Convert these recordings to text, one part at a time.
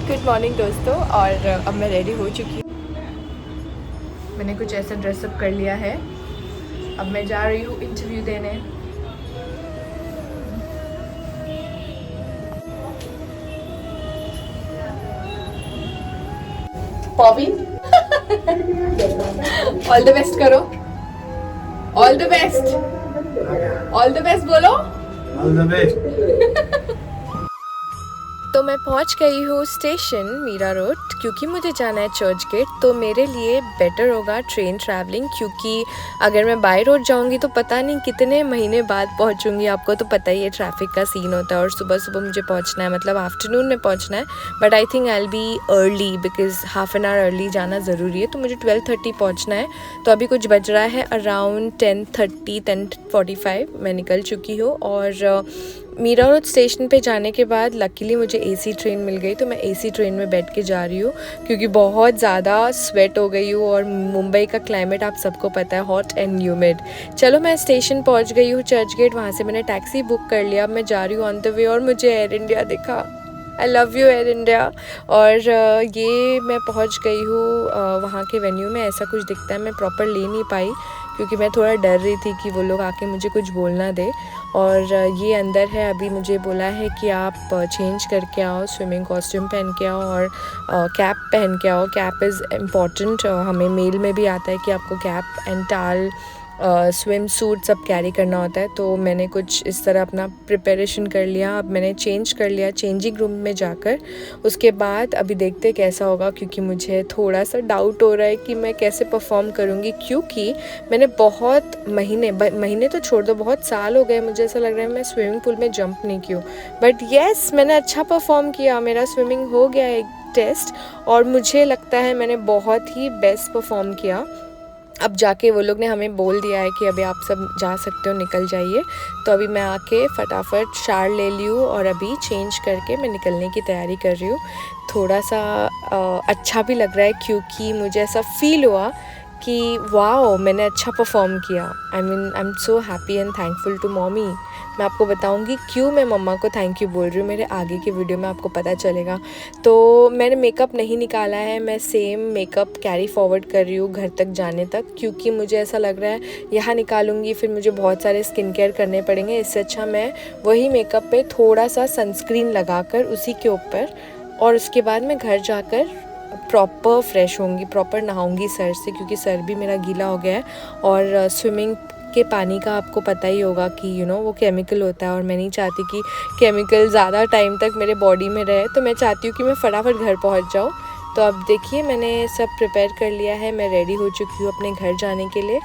Good morning दोस्तों। और अब मैं रेडी हो चुकी हूँ। मैंने कुछ ऐसा ड्रेसअप कर लिया है। अब मैं जा रही हूँ इंटरव्यू देने। पॉवी ऑल द बेस्ट करो। All the best, all the best बोलो। All the best. तो मैं पहुंच गई हूँ स्टेशन मीरा रोड, क्योंकि मुझे जाना है चर्च गेट। तो मेरे लिए बेटर होगा ट्रेन ट्रैवलिंग, क्योंकि अगर मैं बाय रोड जाऊंगी तो पता नहीं कितने महीने बाद पहुंचूंगी। आपको तो पता ही है ट्रैफिक का सीन होता है, और सुबह सुबह मुझे पहुंचना है, मतलब आफ्टरनून में पहुंचना है। But I think I will be early, because half an hour early जाना ज़रूरी है। तो मुझे 12:30 पहुँचना है। तो अभी कुछ बज रहा है अराउंड 10:30, 10:45 मैं निकल चुकी हूँ। और मीरा रोड स्टेशन पे जाने के बाद लकीली मुझे एसी ट्रेन मिल गई। तो मैं एसी ट्रेन में बैठ के जा रही हूँ, क्योंकि बहुत ज़्यादा स्वेट हो गई हूँ। और मुंबई का क्लाइमेट आप सबको पता है, हॉट एंड ह्यूमिड। चलो मैं स्टेशन पहुँच गई हूँ चर्च गेट। वहाँ से मैंने टैक्सी बुक कर लिया। अब मैं जा रही हूँ ऑन द वे, और मुझे एयर इंडिया दिखा। I love you air India. और ये मैं पहुँच गई हूँ वहाँ के वेन्यू में। ऐसा कुछ दिखता है। मैं प्रॉपर ले नहीं पाई, क्योंकि मैं थोड़ा डर रही थी कि वो लोग आके मुझे कुछ बोलना दे। और ये अंदर है। अभी मुझे बोला है कि आप चेंज करके आओ, स्विमिंग कॉस्ट्यूम पहन के आओ, और कैप पहन के आओ। Cap is important. हमें मेल में भी आता है कि आपको कैप एंड टाल, स्विम सूट सब कैरी करना होता है। तो मैंने कुछ इस तरह अपना प्रिपरेशन कर लिया। अब मैंने चेंज कर लिया चेंजिंग रूम में जाकर। उसके बाद अभी देखते कैसा होगा, क्योंकि मुझे थोड़ा सा डाउट हो रहा है कि मैं कैसे परफॉर्म करूँगी। क्योंकि मैंने बहुत महीने तो छोड़ दो, बहुत साल हो गए, मुझे ऐसा लग रहा है मैं स्विमिंग पूल में जंप नहीं की हूँ। बट येस, मैंने अच्छा परफॉर्म किया। मेरा स्विमिंग हो गया एक टेस्ट, और मुझे लगता है मैंने बहुत ही बेस्ट परफॉर्म किया। अब जाके वो लोग ने हमें बोल दिया है कि अभी आप सब जा सकते हो, निकल जाइए। तो अभी मैं आके फटाफट शार ले ली हूँ, और अभी चेंज करके मैं निकलने की तैयारी कर रही हूँ। थोड़ा सा अच्छा भी लग रहा है, क्योंकि मुझे ऐसा फील हुआ कि वाओ, मैंने अच्छा परफॉर्म किया। I am so happy and thankful to mommy. मैं आपको बताऊंगी क्यों मैं मम्मा को थैंक यू बोल रही हूँ, मेरे आगे की वीडियो में आपको पता चलेगा। तो मैंने मेकअप नहीं निकाला है, मैं सेम मेकअप कैरी फॉरवर्ड कर रही हूँ घर तक जाने तक, क्योंकि मुझे ऐसा लग रहा है यहाँ निकालूंगी फिर मुझे बहुत सारे स्किन केयर करने पड़ेंगे। इससे अच्छा मैं वही मेकअप पे थोड़ा सा सनस्क्रीन लगाकर उसी के ऊपर, और उसके बाद मैं घर जाकर प्रॉपर फ्रेश होंगी, प्रॉपर नहाऊंगी सर से, क्योंकि सर भी मेरा गीला हो गया है। और स्विमिंग के पानी का आपको पता ही होगा कि वो केमिकल होता है, और मैं नहीं चाहती कि केमिकल ज़्यादा टाइम तक मेरे बॉडी में रहे। तो मैं चाहती हूँ कि मैं फटाफट घर पहुँच जाऊँ। तो अब देखिए, मैंने सब प्रिपेयर कर लिया है, मैं रेडी हो चुकी हूँ अपने घर जाने के लिए।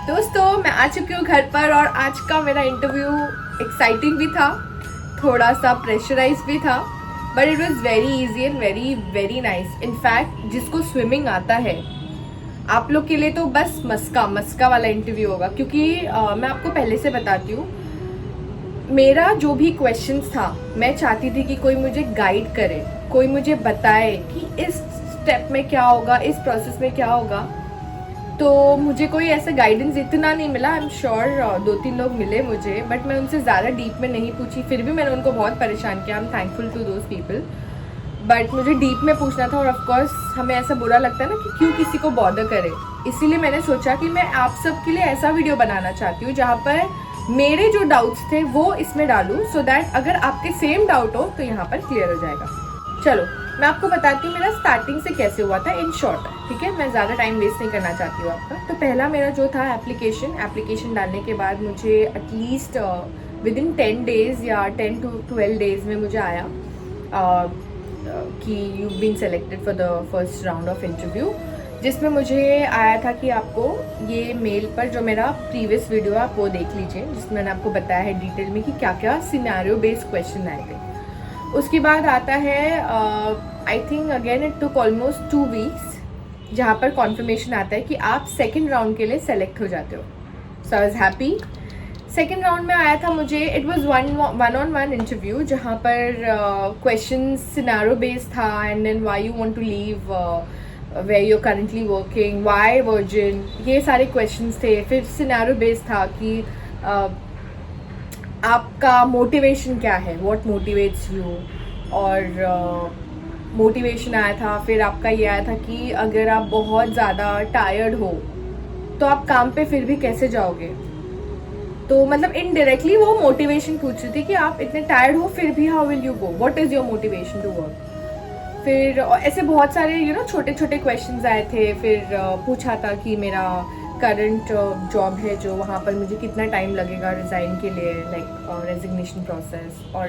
दोस्तों, मैं आ चुकी हूँ घर पर, और आज का मेरा इंटरव्यू एक्साइटिंग भी था, थोड़ा सा प्रेशराइज भी था, but it was very easy and very very nice. In fact जिसको स्विमिंग आता है, आप लोग के लिए तो बस मस्का वाला इंटरव्यू होगा, क्योंकि मैं आपको पहले से बताती हूँ, मेरा जो भी क्वेश्चंस था, मैं चाहती थी कि कोई मुझे गाइड करे, कोई मुझे बताए कि इस स्टेप में क्या होगा, इस प्रोसेस में क्या होगा। तो मुझे कोई ऐसा गाइडेंस इतना नहीं मिला। आई एम श्योर 2-3 लोग मिले मुझे, बट मैं उनसे ज़्यादा डीप में नहीं पूछी। फिर भी मैंने उनको बहुत परेशान किया। I am thankful to those people, but मुझे डीप में पूछना था। और ऑफकोर्स हमें ऐसा बुरा लगता है ना कि क्यों किसी को बॉदर करे। इसीलिए मैंने सोचा कि मैं आप सब के लिए ऐसा वीडियो बनाना चाहती हूँ जहाँ पर मेरे जो डाउट्स थे वो इसमें डालूँ, सो दैट अगर आपके सेम डाउट हो तो यहाँ पर क्लियर हो जाएगा। चलो मैं आपको बताती हूँ मेरा स्टार्टिंग से कैसे हुआ था इन शॉर्ट, ठीक है। मैं ज़्यादा टाइम वेस्ट नहीं करना चाहती हूँ आपका। तो पहला मेरा जो था एप्लीकेशन डालने के बाद मुझे एटलीस्ट विद इन 10 डेज़ या 10 to 12 डेज़ में मुझे आया कि you been selected for the first round of interview, जिसमें मुझे आया था कि आपको ये मेल पर जो मेरा प्रीवियस वीडियो है आप वो देख लीजिए, जिसमें मैंने आपको बताया है डिटेल में कि क्या क्या सिनेरियो बेस्ड क्वेश्चन आए थे। उसके बाद आता है I think again it took almost 2 weeks, जहाँ पर कॉन्फर्मेशन आता है कि आप सेकेंड राउंड के लिए सेलेक्ट हो जाते हो। So I was happy. Second round में आया था मुझे, it was one on one interview, जहाँ पर क्वेश्चन सिनेरियो बेस्ड था, and then why you want to leave where you currently working, why Virgin, ये सारे क्वेश्चंस थे। फिर सिनेरियो बेस्ड था कि आपका मोटिवेशन क्या है, व्हाट मोटिवेट्स यू, और मोटिवेशन आया था। फिर आपका ये आया था कि अगर आप बहुत ज़्यादा टायर्ड हो तो आप काम पे फिर भी कैसे जाओगे। तो मतलब इनडायरेक्टली वो मोटिवेशन पूछ रही थी कि आप इतने टायर्ड हो फिर भी how will you go, what is your motivation to work. फिर ऐसे बहुत सारे छोटे छोटे क्वेश्चंस आए थे। फिर पूछा था कि मेरा करंट जॉब है जो, वहाँ पर मुझे कितना टाइम लगेगा रिज़ाइन के लिए, लाइक रेजिग्नेशन प्रोसेस, और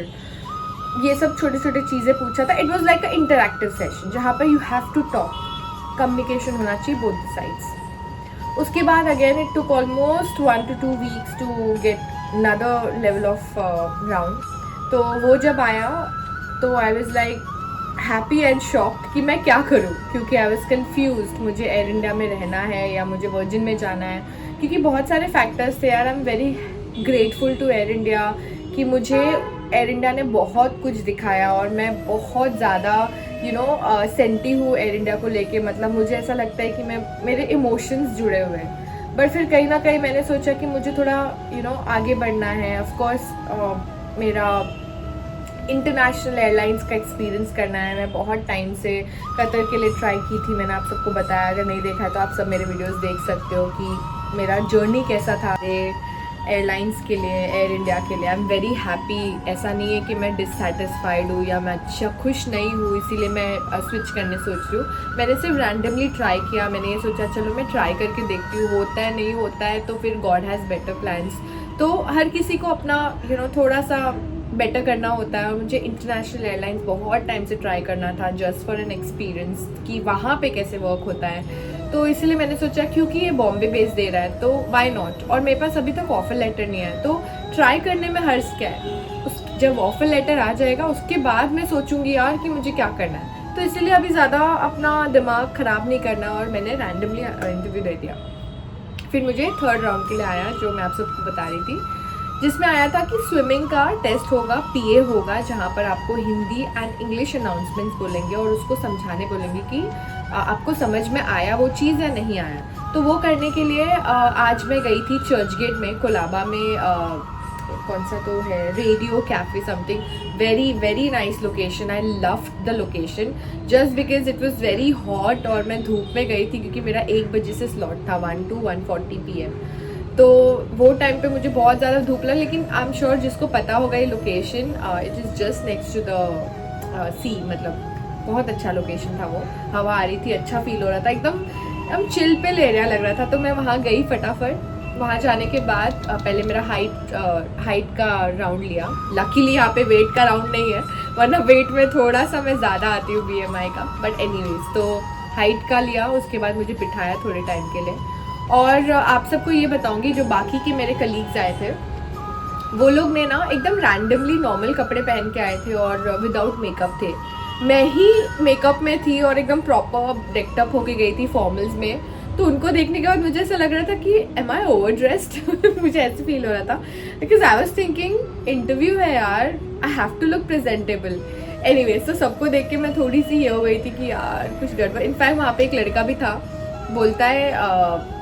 ये सब छोटे छोटे चीज़ें पूछा था। It was like a interactive session जहाँ पर you have to talk, communication होना चाहिए बोथ द साइड्स। उसके बाद again it took almost 1 to 2 weeks to get another level of round. तो वो जब आया तो I was like happy and shocked कि मैं क्या करूं, क्योंकि आई वॉज कन्फ्यूज्ड मुझे एयर इंडिया में रहना है या मुझे वर्जिन में जाना है, क्योंकि बहुत सारे फैक्टर्स थे यार। I am very grateful to Air India कि मुझे एयर इंडिया ने बहुत कुछ दिखाया और मैं बहुत ज़्यादा सेंटी हूँ एयर इंडिया को लेके। मतलब मुझे ऐसा लगता है कि मेरे इमोशंस जुड़े हुए हैं। बट फिर कहीं ना कहीं मैंने सोचा कि मुझे थोड़ा आगे बढ़ना है। ऑफ कोर्स मेरा इंटरनेशनल एयरलाइंस का एक्सपीरियंस करना है। मैं बहुत टाइम से कतर के लिए ट्राई की थी, मैंने आप सबको बताया। अगर नहीं देखा है तो आप सब मेरे वीडियोस देख सकते हो कि मेरा जर्नी कैसा था एयरलाइंस के लिए, एयर इंडिया के लिए। आई एम वेरी हैप्पी। ऐसा नहीं है कि मैं डिससेटिस्फाइड हूँ या मैं खुश नहीं हूँ इसीलिए मैं स्विच करने सोच रही हूँ। मैंने सिर्फ रैंडमली ट्राई किया। मैंने ये सोचा चलो मैं ट्राई करके देखती हूँ, होता है नहीं होता है तो फिर गॉड हैज़ बेटर प्लान्स। तो हर किसी को अपना थोड़ा सा बेटर करना होता है। और मुझे इंटरनेशनल एयरलाइंस बहुत टाइम से ट्राई करना था जस्ट फॉर एन एक्सपीरियंस कि वहाँ पे कैसे वर्क होता है। तो इसलिए मैंने सोचा क्योंकि ये बॉम्बे बेस दे रहा है तो व्हाई नॉट। और मेरे पास अभी तक ऑफर लेटर नहीं है तो ट्राई करने में हर्ज क्या है। जब ऑफर लेटर आ जाएगा उसके बाद मैं सोचूंगी यार कि मुझे क्या करना है। तो इसलिए अभी ज़्यादा अपना दिमाग ख़राब नहीं करना और मैंने रैंडमली इंटरव्यू दे दिया। फिर मुझे 3rd राउंड के लिए आया जो मैं आप सबको बता रही थी, जिसमें आया था कि स्विमिंग का टेस्ट होगा, पीए होगा, जहाँ पर आपको हिंदी एंड इंग्लिश अनाउंसमेंट्स बोलेंगे और उसको समझाने बोलेंगे कि आपको समझ में आया वो चीज़ या नहीं आया। तो वो करने के लिए आज मैं गई थी चर्च गेट में, कोलाबा में कौन सा तो है radio cafe something, very very nice location. I loved the location just because it was very hot और मैं धूप में गई थी क्योंकि मेरा 1 बजे से स्लॉट था 1 to 1:40 PM। तो वो टाइम पे मुझे बहुत ज़्यादा धूप लगा। लेकिन आई एम श्योर जिसको पता होगा ये location, it is just next to the sea, मतलब बहुत अच्छा लोकेशन था। वो हवा आ रही थी, अच्छा फील हो रहा था, एकदम चिल पिल एरिया लग रहा था। तो मैं वहाँ गई फटाफट। वहाँ जाने के बाद पहले मेरा हाइट का राउंड लिया। लकीली यहाँ पे वेट का राउंड नहीं है, वरना वेट में थोड़ा सा मैं ज़्यादा आती हूँ BMI का। बट एनीवेज तो हाइट का लिया। उसके बाद मुझे बिठाया थोड़े टाइम के लिए। और आप सबको ये बताऊंगी जो बाकी के मेरे कलीग्स आए थे वो लोग ने ना एकदम रैंडमली नॉर्मल कपड़े पहन के आए थे और विदाउट मेकअप थे। मैं ही मेकअप में थी और एकदम प्रॉपर डेक्टअप होके गई थी फॉर्मल्स में। तो उनको देखने के बाद मुझे ऐसा लग रहा था कि एम आई ओवर ड्रेस्ड मुझे ऐसे फील हो रहा था because I was thinking interview है यार, I have to look presentable. Anyways तो सबको देख के मैं थोड़ी सी ये हो गई थी कि यार कुछ गड़बड़। इनफैक्ट वहाँ पे एक लड़का भी था, बोलता है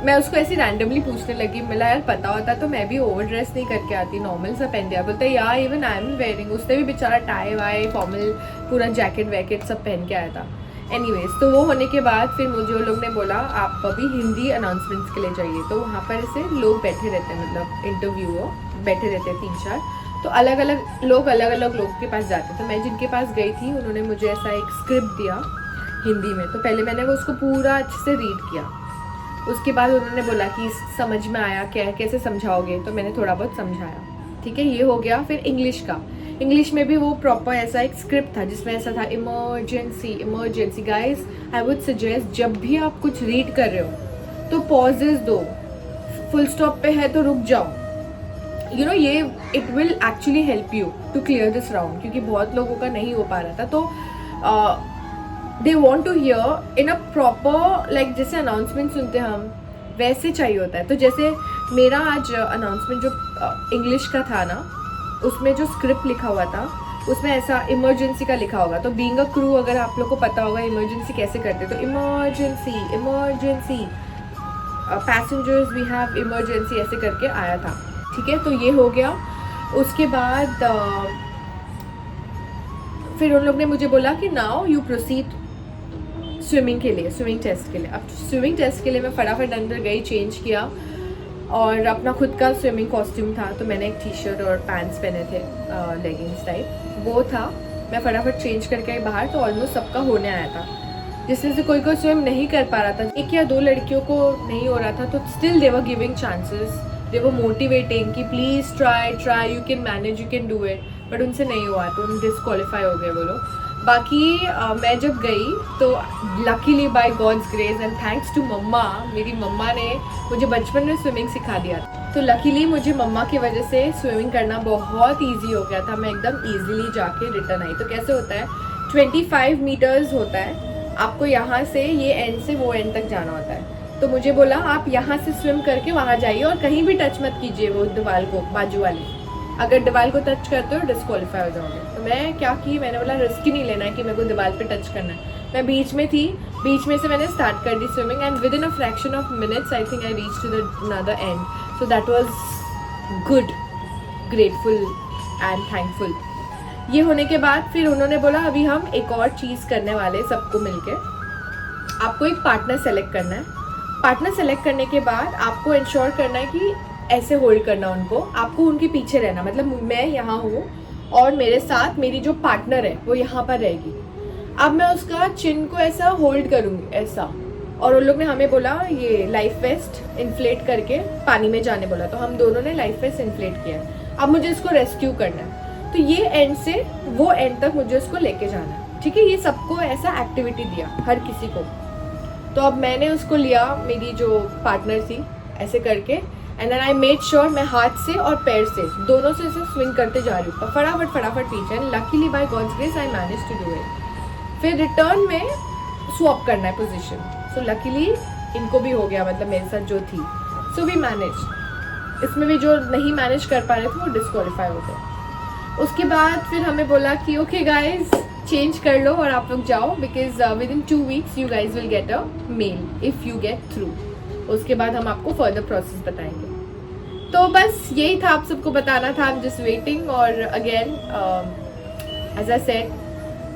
मैं उसको ऐसी रैंडमली पूछने लगी, मिला यार पता होता तो मैं भी ओवर ड्रेस नहीं करके आती, नॉर्मल सा पहन दिया। बोलता है यार इवन आई एम वेयरिंग। उसने भी बेचारा टाई वाई फॉर्मल पूरा जैकेट वैकेट सब पहन के आया था। एनीवेज तो वो होने के बाद फिर मुझे वो लोग ने बोला आप अभी हिंदी अनाउंसमेंट्स के लिए जाइए। तो वहाँ पर ऐसे लोग बैठे रहते हैं, मतलब इंटरव्यू बैठे रहते हैं 3-4। तो अलग अलग लोग के पास जाते। तो मैं जिनके पास गई थी उन्होंने मुझे ऐसा एक स्क्रिप्ट दिया हिंदी में। तो पहले मैंने वो उसको पूरा अच्छे से रीड किया। उसके बाद उन्होंने बोला कि समझ में आया क्या है, कैसे समझाओगे। तो मैंने थोड़ा बहुत समझाया, ठीक है ये हो गया। फिर इंग्लिश में भी वो प्रॉपर ऐसा एक स्क्रिप्ट था जिसमें ऐसा था emergency guys I would suggest जब भी आप कुछ रीड कर रहे हो तो पॉजेज दो, फुल स्टॉप पे है तो रुक जाओ। ये it will actually help you to clear this round, क्योंकि बहुत लोगों का नहीं हो पा रहा था। तो they want to hear in a proper, like जैसे अनाउंसमेंट सुनते हम वैसे चाहिए होता है। तो जैसे मेरा आज अनाउंसमेंट जो इंग्लिश का था ना, उसमें जो स्क्रिप्ट लिखा हुआ था उसमें ऐसा इमरजेंसी का लिखा होगा। तो बीइंग अ क्रू अगर आप लोग को पता होगा इमरजेंसी कैसे करते, तो emergency passengers we have emergency ऐसे करके आया था, ठीक है। तो ये हो गया। उसके बाद फिर उन लोग ने मुझे बोला कि नाउ यू प्रोसीड स्विमिंग के लिए, स्विमिंग टेस्ट के लिए। अब स्विमिंग टेस्ट के लिए मैं फटाफट अंदर गई, चेंज किया और अपना खुद का स्विमिंग कॉस्ट्यूम था, तो मैंने एक टी शर्ट और पैंट्स पहने थे लेगिंग्स टाइप, वो था। मैं फटाफट चेंज करके आई बाहर, तो ऑलमोस्ट सबका होने आया था, जिसमें से कोई स्विम नहीं कर पा रहा था। 1 या 2 लड़कियों को नहीं हो रहा था, तो still they were giving chances, they were motivating कि please try, you can manage, you can do it. But उनसे नहीं हुआ, तो उन डिस्क्वालीफाई हो गए वो लोग। बाकी मैं जब गई तो luckily by God's grace and thanks to mamma, मेरी मम्मा ने मुझे बचपन में स्विमिंग सिखा दिया, तो लकीली मुझे मम्मा की वजह से स्विमिंग करना बहुत ईजी हो गया था। मैं एकदम ईजिली जाके रिटर्न आई। तो कैसे होता है, 25 मीटर्स होता है, आपको यहाँ से ये एंड से वो एंड तक जाना होता है। तो मुझे बोला आप यहाँ से स्विम करके वहाँ जाइए और कहीं भी टच मत कीजिए वो दीवार को, बाजू वाली। अगर दीवार को टच करते हो डिस्क्वालीफाई हो जाओगे। तो मैं क्या की, मैंने बोला रिस्क ही नहीं लेना है कि मेरे को दीवार पे टच करना है। मैं बीच में थी, बीच में से मैंने स्टार्ट कर दी swimming and within a fraction of minutes I think I reach to the another end. So that was good, grateful and thankful. ये होने के बाद फिर उन्होंने बोला अभी हम एक और चीज़ करने वाले, सबको मिलके आपको एक पार्टनर सेलेक्ट करना है। पार्टनर सेलेक्ट करने के बाद आपको इंश्योर करना है कि ऐसे होल्ड करना उनको, आपको उनके पीछे रहना, मतलब मैं यहाँ हूँ और मेरे साथ मेरी जो पार्टनर है वो यहाँ पर रहेगी। अब मैं उसका चिन को ऐसा होल्ड करूँगी ऐसा, और उन लोग ने हमें बोला ये लाइफ वेस्ट इन्फ्लेट करके पानी में जाने बोला, तो हम दोनों ने लाइफ वेस्ट इन्फ्लेट किया है। अब मुझे इसको रेस्क्यू करना है, तो ये एंड से वो एंड तक मुझे उसको लेके जाना है, ठीक है। ये सबको ऐसा एक्टिविटी दिया हर किसी को। तो अब मैंने उसको लिया, मेरी जो पार्टनर थी, ऐसे करके and then I made sure मैं हाथ से और पैर से दोनों से ऐसे स्विंग करते जा रही हूँ, फटाफट पीछे, and luckily by God's grace I manage to do it. फिर रिटर्न में स्वैप करना है पोजीशन, सो लकीली इनको भी हो गया, मतलब मेरे साथ जो थी, सो वी मैनेज। इसमें भी जो नहीं मैनेज कर पा रहे थे वो डिस्क्वालीफाई हो गए। उसके बाद फिर हमें बोला कि ओके गाइज चेंज कर लो और आप लोग जाओ, because within 2 weeks you guys will get a mail if you get through. उसके बाद हम आपको फर्दर प्रोसेस बताएंगे। तो बस यही था, आप सबको बताना था। I am just waiting. और अगेन एज आई सेड,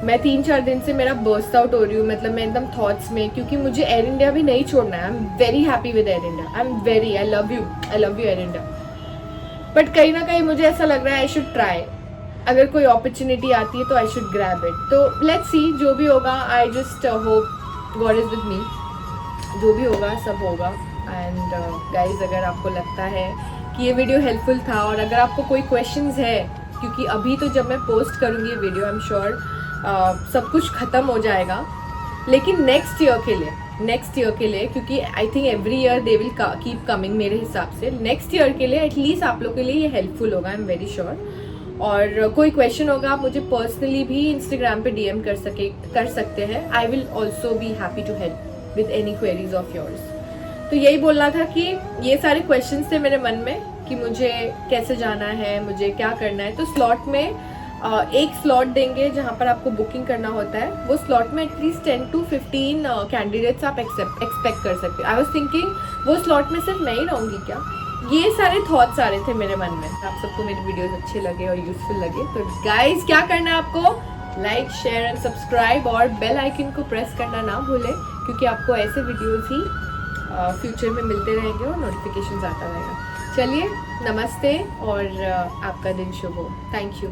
मैं 3-4 दिन से मेरा बर्स्ट आउट हो रही हूँ, मतलब मैं एकदम थॉट्स में, क्योंकि मुझे एयर इंडिया भी नहीं छोड़ना है। आई am very happy with air India, I love you air India. But कहीं ना कहीं मुझे ऐसा लग रहा है आई शुड ट्राई, अगर कोई अपॉर्चुनिटी आती है तो आई शुड ग्रैब इट। तो लेट्स सी, जो भी होगा, I just hope God is with me, जो भी होगा सब होगा। एंड गाइज, अगर आपको लगता है कि ये वीडियो हेल्पफुल था और अगर आपको कोई क्वेश्चंस है, क्योंकि अभी तो जब मैं पोस्ट करूँगी ये वीडियो, आई एम श्योर सब कुछ ख़त्म हो जाएगा, लेकिन नेक्स्ट ईयर के लिए क्योंकि I think every year they will keep coming, मेरे हिसाब से नेक्स्ट ईयर के लिए एटलीस्ट आप लोग के लिए ये हेल्पफुल होगा, आई एम वेरी श्योर। और कोई क्वेश्चन होगा आप मुझे पर्सनली भी इंस्टाग्राम पे DM कर सकते हैं। I will also be happy to help with any queries of yours. तो यही बोलना था कि ये सारे क्वेश्चंस थे मेरे मन में कि मुझे कैसे जाना है, मुझे क्या करना है। तो स्लॉट में एक स्लॉट देंगे जहाँ पर आपको बुकिंग करना होता है, वो स्लॉट में एटलीस्ट 10 to 15 कैंडिडेट्स आप एक्सपेक्ट कर सकते हो। आई वॉज थिंकिंग वो स्लॉट में सिर्फ मैं ही रहूँगी क्या, ये सारे थॉट्स आ रहे थे मेरे मन में। आप सबको मेरी वीडियोस अच्छे लगे और यूजफुल लगे तो गाइज क्या करना है आपको, लाइक शेयर एंड सब्सक्राइब और बेल आइकन को प्रेस करना ना भूलें, क्योंकि आपको ऐसे वीडियोस ही फ्यूचर में मिलते रहेंगे और नोटिफिकेशंस आता रहेगा। चलिए नमस्ते और आपका दिन शुभ हो। Thank you.